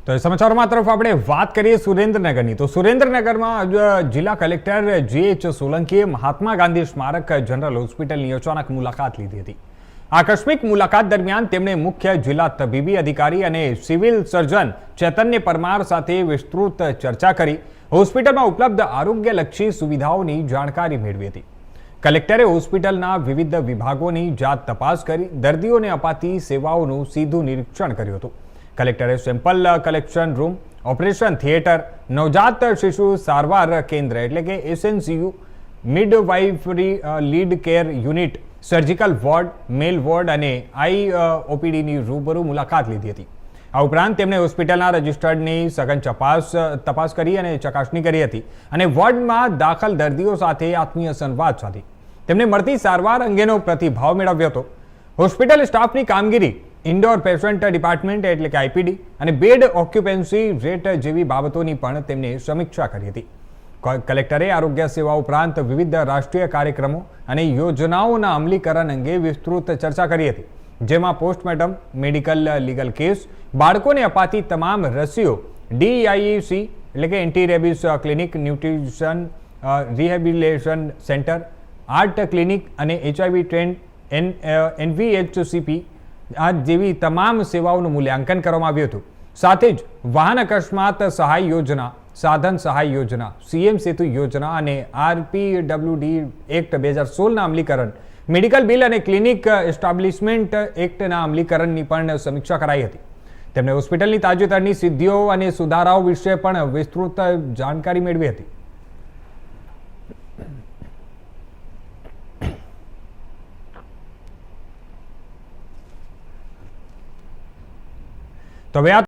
તો સમાચારોમાં તરફ આપણે વાત કરીએ સુરેન્દ્રનગરની. તો સુરેન્દ્રનગરમાં જિલ્લા કલેક્ટર GH સોલંકીએ મહાત્મા ગાંધી સ્મારક જનરલ હોસ્પિટલની અચાનક મુલાકાત લીધી હતી. આકસ્મિક મુલાકાત દરમિયાન તેમણે મુખ્ય જિલ્લા તબીબી અધિકારી અને સિવિલ સર્જન ચૈતન્ય પરમાર સાથે વિસ્તૃત ચર્ચા કરી હોસ્પિટલમાં ઉપલબ્ધ આરોગ્યલક્ષી સુવિધાઓની જાણકારી મેળવી હતી. કલેક્ટરે હોસ્પિટલના વિવિધ વિભાગોની જાત તપાસ કરી દર્દીઓને અપાતી સેવાઓનું સીધું નિરીક્ષણ કર્યું હતું. કલેક્ટરે sample collection room, operation theatre, નવજાત શિશુ સારવાર કેન્દ્ર એટલે કે SNCU, midwifery lead care unit, surgical ward, male ward અને OPDની રૂબરૂ મુલાકાત લીધી હતી. આ ઉપરાંત તેમણે હોસ્પિટલના રજિસ્ટર્ડની સઘન તપાસ કરી અને ચકાસણી કરી હતી અને વોર્ડમાં દાખલ દર્દીઓ સાથે આત્મીય સંવાદ સાધી તેમને મળતી સારવાર અંગેનો પ્રતિભાવ મેળવ્યો હતો. હોસ્પિટલ સ્ટાફની કામગીરી, ઇન્ડોર પેશન્ટ ડિપાર્ટમેન્ટ એટલે કે IPD અને બેડ ઓક્યુપન્સી રેટ જેવી બાબતોની પણ તેમને સમીક્ષા કરી હતી. કલેક્ટરે આરોગ્ય સેવા ઉપરાંત વિવિધ રાષ્ટ્રીય કાર્યક્રમો અને યોજનાઓના અમલીકરણ અંગે વિસ્તૃત ચર્ચા કરી હતી, જેમાં પોસ્ટમોર્ટમ, મેડિકલ લીગલ કેસ, બાળકોને અપાતી તમામ રસીઓ, DIEC એટલે કે anti rabies clinic, nutrition rehabilitation centre, art clinic અને HIV ટ્રેન્ડ, NVHCP આ જેવી તમામ સેવાઓનું મૂલ્યાંકન કરવામાં આવ્યું હતું. સાથે જ વાહન અકસ્માત સહાય યોજના, સાધન સહાય યોજના, CM સેતુ યોજના અને RPWD એક્ટ 2016ના અમલીકરણ, મેડિકલ બિલ અને ક્લિનિક એસ્ટાબ્લિશમેન્ટ એક્ટના અમલીકરણની પણ સમીક્ષા કરાઈ હતી. તેમણે હોસ્પિટલની તાજેતરની સિદ્ધિઓ અને સુધારાઓ વિશે પણ વિસ્તૃત જાણકારી મેળવી હતી. તો હવે